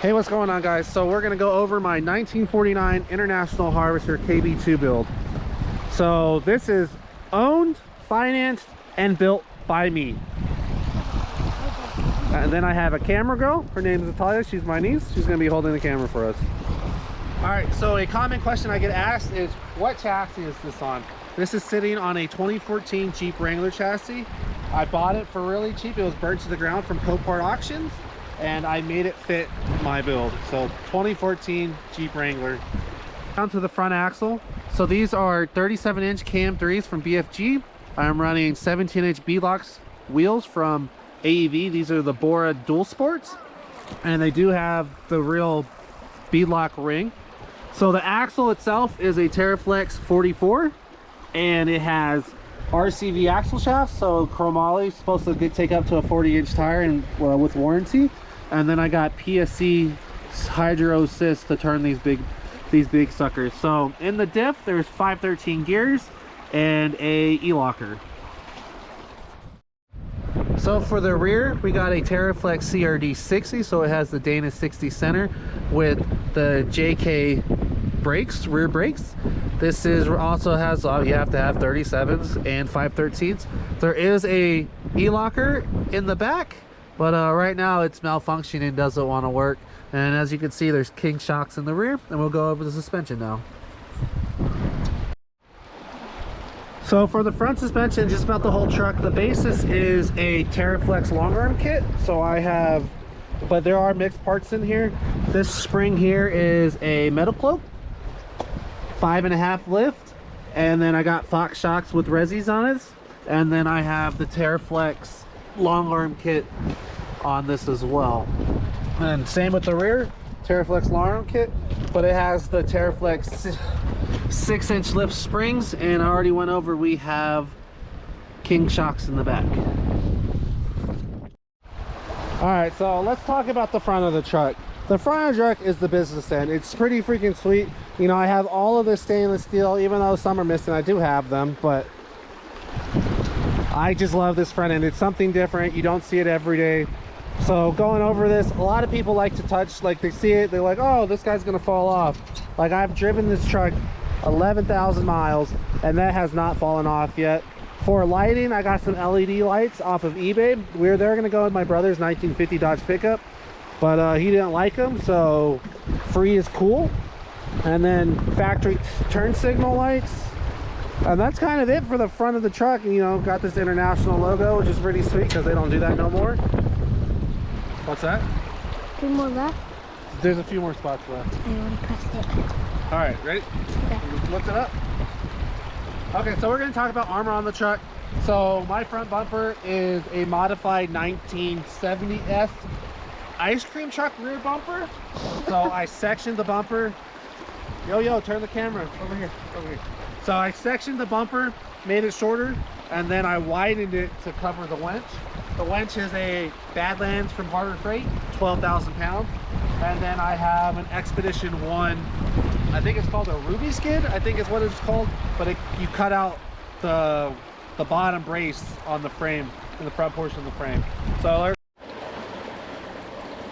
Hey, what's going on, guys? So we're gonna go over my 1949 International Harvester KB2 build. So this is owned, financed, and built by me. And then I have a camera girl. Her name is Natalia. She's my niece. She's gonna be holding the camera for us. All right, so a common question I get asked is, what chassis is this on? This is sitting on a 2014 Jeep Wrangler chassis. I bought it for really cheap. It was burnt to the ground from Copart Auctions, and I made it fit my build. So 2014 Jeep Wrangler. Down to the front axle. So these are 37-inch KM3s from BFG. I'm running 17-inch B-Locks wheels from AEV. These are the Bora Dual Sports, and they do have the real B-Lock ring. So the axle itself is a Terraflex 44, and it has RCV axle shafts, so chromoly, supposed to take up to a 40-inch tire and with warranty. And then I got PSC hydro assist to turn these big suckers. So in the diff, there's 513 gears and a e-locker. So for the rear, we got a Terraflex CRD 60, so it has the Dana 60 center with the JK brakes, rear brakes. This is also has you have to have 37s and 513s. There is a e-locker in the back, but right now it's malfunctioning, doesn't want to work. And as you can see, there's king shocks in the rear, and we'll go over the suspension now. So for the front suspension, just about the whole truck, the basis is a Terraflex long arm kit. So I have, but there are mixed parts in here. This spring here is a metal cloak, 5.5 lift, and then I got Fox shocks with resis on it. And then I have the Terraflex long arm kit on this as well. And same with the rear, Terraflex long arm kit, but it has the Terraflex 6-inch lift springs, and I already went over, we have king shocks in the back. All right, so let's talk about the front of the truck. The front of the truck is the business end. It's pretty freaking sweet. You know, I have all of this stainless steel, even though some are missing. I do have them, but I just love this front end. It's something different. You don't see it every day. So going over this, a lot of people like to touch, like they see it, they're like, oh, this guy's gonna fall off. Like, I've driven this truck 11,000 miles and that has not fallen off yet. For lighting, I got some LED lights off of eBay. They're gonna go in my brother's 1950 Dodge pickup, but he didn't like them, so free is cool. And then factory turn signal lights, and that's kind of it for the front of the truck. You know, got this international logo, which is pretty sweet because they don't do that no more. What's that? 2 more left. There's a few more spots left. I want to press it. All right, ready? Okay. Lift it up. Okay, so we're going to talk about armor on the truck. So my front bumper is a modified 1970s ice cream truck rear bumper. So I sectioned the bumper. Yo, turn the camera over here. So I sectioned the bumper, made it shorter, and then I widened it to cover the winch. The winch is a Badlands from Harbor Freight, 12,000 pounds. And then I have an Expedition 1, I think it's called a Ruby skid, I think is what it's called. But you cut out the bottom brace on the frame, in the front portion of the frame.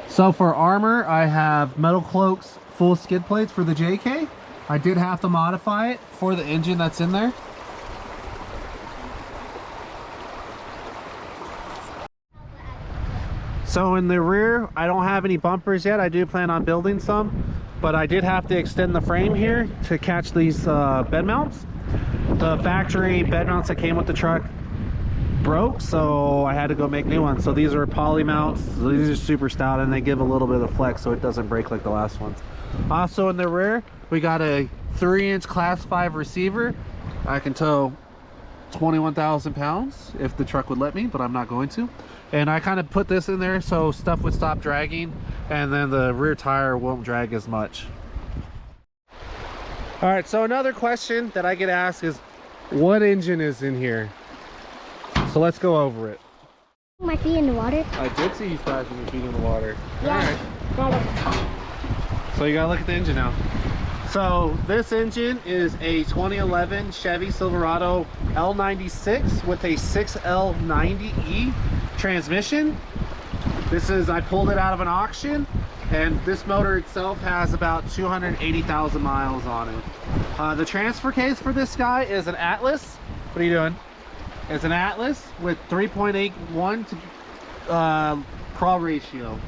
So for armor, I have metal cloaks, full skid plates for the JK. I did have to modify it for the engine that's in there. So in the rear, I don't have any bumpers yet. I do plan on building some, but I did have to extend the frame here to catch these bed mounts. The factory bed mounts that came with the truck broke, so I had to go make new ones. So these are poly mounts. So these are super stout, and they give a little bit of flex so it doesn't break like the last ones. Also in the rear, we got a 3-inch class 5 receiver. I can tow 21,000 pounds if the truck would let me, but I'm not going to. And I kind of put this in there so stuff would stop dragging, and then the rear tire won't drag as much. All right, so another question that I get asked is, what engine is in here? So let's go over it. My feet in the water. I did see you splashing your feet in the water. Yeah. All right. So you gotta look at the engine now. So this engine is a 2011 Chevy Silverado L96 with a 6L90E transmission. I pulled it out of an auction, and this motor itself has about 280,000 miles on it. The transfer case for this guy is an Atlas. What are you doing? It's an Atlas with 3.81 to crawl ratio.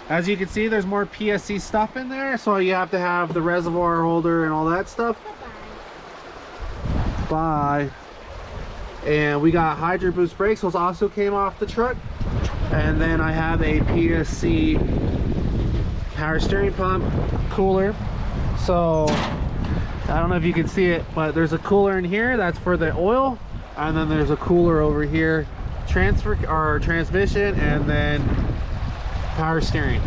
As you can see, there's more PSC stuff in there, so you have to have the reservoir holder and all that stuff. Bye. And we got Hydro Boost brakes, those also came off the truck. And then I have a PSC power steering pump cooler. So I don't know if you can see it, but there's a cooler in here that's for the oil, and then there's a cooler over here, transfer or transmission, and then power steering.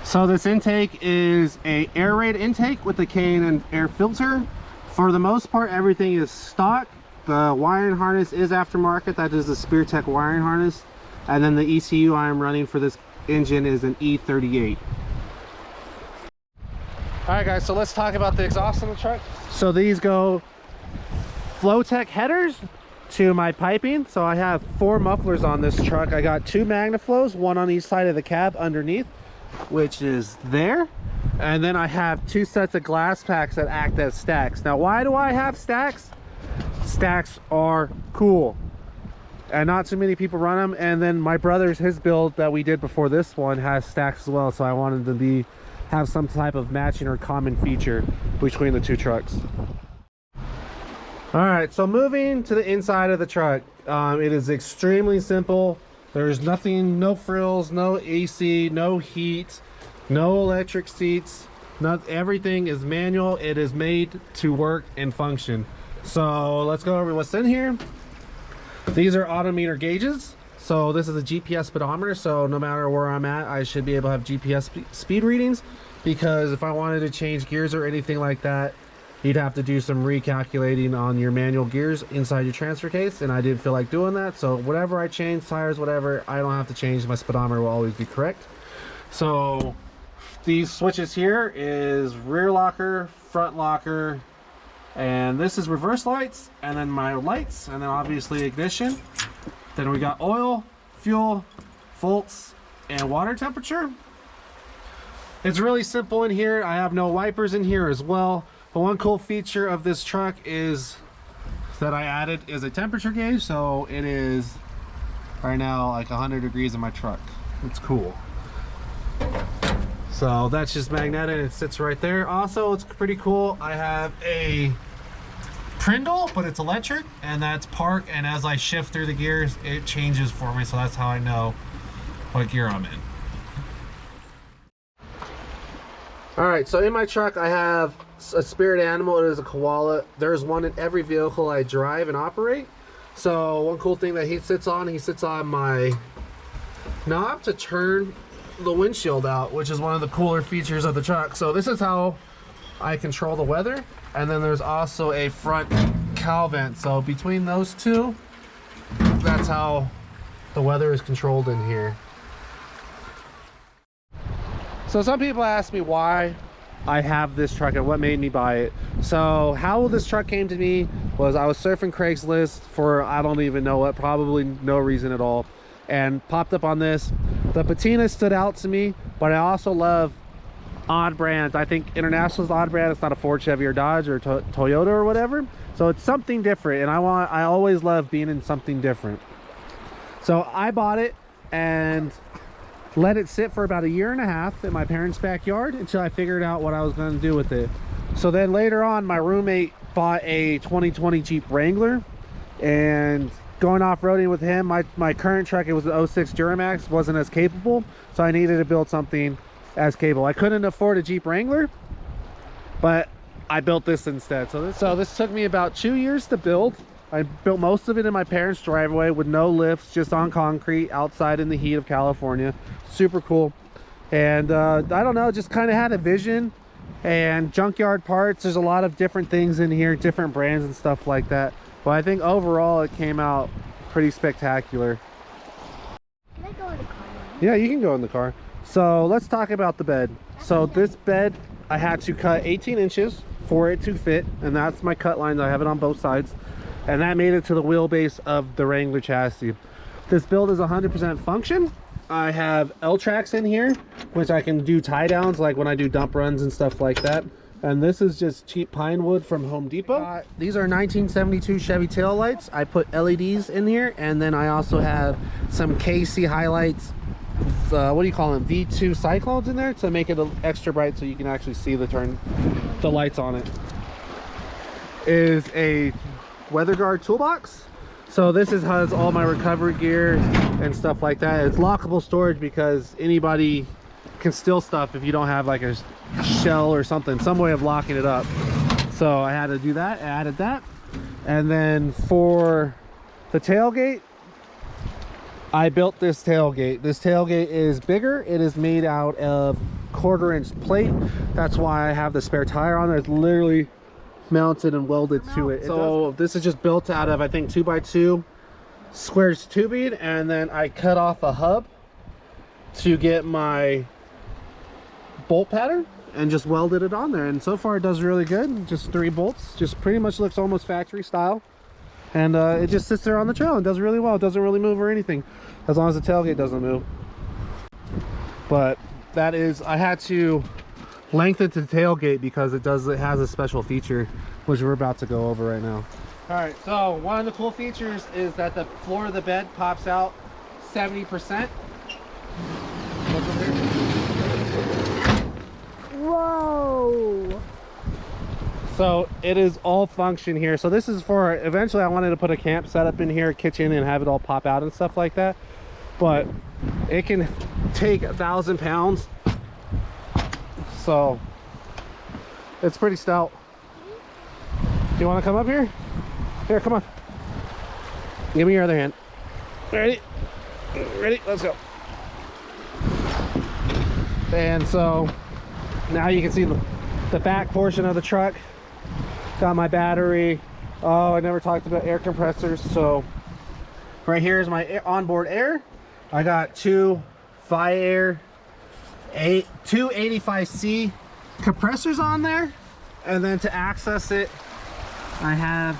So this intake is a air raid intake with the K&N air filter. For the most part, everything is stock. The wiring harness is aftermarket. That is the SpearTech wiring harness. And then the ECU I am running for this engine is an E38. All right, guys, so let's talk about the exhaust on the truck. So these go Flowtech headers to my piping. So I have 4 mufflers on this truck. I got 2 MagnaFlows, one on each side of the cab underneath, which is there. And then I have 2 sets of glass packs that act as stacks. Now, why do I have stacks? Stacks are cool, and not too many people run them. And then my brother's, his build that we did before this one has stacks as well, so I wanted to have some type of matching or common feature between the 2 trucks. All right, so moving to the inside of the truck, it is extremely simple. There's nothing, no frills, no AC, no heat, no electric seats. Everything is manual. It is made to work and function. So let's go over what's in here. These are autometer gauges. So this is a GPS speedometer, so no matter where I'm at, I should be able to have GPS speed readings, because if I wanted to change gears or anything like that, you'd have to do some recalculating on your manual gears inside your transfer case, and I didn't feel like doing that. So whatever I change, tires, whatever, I don't have to change. My speedometer will always be correct. So these switches here is rear locker, front locker, and this is reverse lights, and then my lights, and then obviously ignition. Then we got oil, fuel, volts, and water temperature. It's really simple in here. I have no wipers in here as well. But one cool feature of this truck is that I added is a temperature gauge. So it is right now like 100 degrees in my truck. It's cool. So that's just magnetic. It sits right there. Also, it's pretty cool. I have a Prindle, but it's electric, and that's park, and as I shift through the gears, it changes for me, so that's how I know what gear I'm in. All right, so in my truck I have a spirit animal. It is a koala. There's one in every vehicle I drive and operate. So one cool thing that he sits on my knob to turn the windshield out, which is one of the cooler features of the truck. So this is how I control the weather. And then there's also a front cowl vent. So between those two, that's how the weather is controlled in here. So some people ask me why I have this truck and what made me buy it. So how this truck came to me was I was surfing Craigslist for I don't even know what, probably no reason at all, and popped up on this. The patina stood out to me, but I also love odd brands. I think International's odd brand. It's not a Ford, Chevy, or Dodge, or Toyota or whatever. So it's something different, and I always love being in something different. So I bought it and let it sit for about 1.5 years in my parents' backyard until I figured out what I was going to do with it. So then later on, my roommate bought a 2020 Jeep Wrangler, and going off-roading with him, my current truck, it was an 06 Duramax, wasn't as capable, so I needed to build something as capable. I couldn't afford a Jeep Wrangler, but I built this instead. So this took me about 2 years to build. I built most of it in my parents' driveway with no lifts, just on concrete outside in the heat of California. Super cool. And I don't know, just kind of had a vision. And junkyard parts, there's a lot of different things in here, different brands and stuff like that. But I think overall it came out pretty spectacular. Can I go in the car now? Yeah, you can go in the car. So let's talk about the bed. So this bed, I had to cut 18 inches for it to fit, and that's my cut lines. I have it on both sides. and that made it to the wheelbase of the Wrangler chassis. This build is 100% function. I have L-tracks in here, which I can do tie downs like when I do dump runs and stuff like that. And this is just cheap pine wood from Home Depot. These are 1972 Chevy tail lights. I put LEDs in here, and then I also have some KC highlights, what do you call them, V2 cyclones in there to make it extra bright so you can actually see the lights on it. Is a weather guard toolbox. So this has all my recovery gear and stuff like that. It's lockable storage because anybody can steal stuff if you don't have like a shell or something, some way of locking it up. So I had to do that. I added that. And then for the tailgate, I built this tailgate. This tailgate is bigger. It is made out of 1/4-inch plate. That's why I have the spare tire on there. It's literally mounted and welded to it. So this is just built out of, I think, 2x2 squares tubing, and then I cut off a hub to get my bolt pattern and just welded it on there, and so far it does really good. Just 3 bolts, just pretty much looks almost factory style, and it just sits there on the trail and does really well. It doesn't really move or anything, as long as the tailgate doesn't move. But that is, I had to lengthen the tailgate because it has a special feature which we're about to go over right now. All right, so one of the cool features is that the floor of the bed pops out 70%. Whoa. So it is all function here. So this is for, eventually I wanted to put a camp setup in here, kitchen, and have it all pop out and stuff like that. But it can take 1,000 pounds. So it's pretty stout. You want to come up here? Here, come on. Give me your other hand. Ready? Ready? Let's go. And so now you can see the back portion of the truck. Got my battery. Oh, I never talked about air compressors. So right here is my onboard air. I got 2 Viair 285C compressors on there, and then to access it I have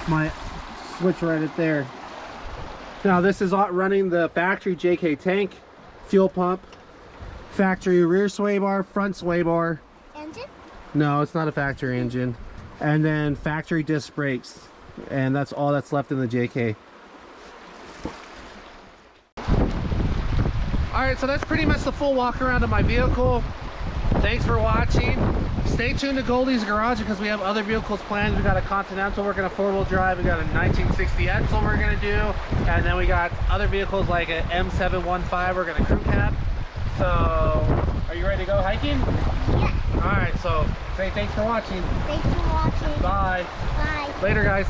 my switch right there. Now this is running the factory JK tank, fuel pump, factory rear sway bar, front sway bar. Engine? No, it's not a factory engine. And then factory disc brakes, and that's all that's left in the JK. Alright, so that's pretty much the full walk around of my vehicle. Thanks for watching. Stay tuned to Goldie's Garage because we have other vehicles planned. We got a Continental working a 4-wheel drive. We got a 1960 Edsel we're going to do. And then we got other vehicles like an M715 we're going to crew cab. So, are you ready to go hiking? Yeah. Alright, so say thanks for watching. Thanks for watching. Bye. Bye. Later, guys.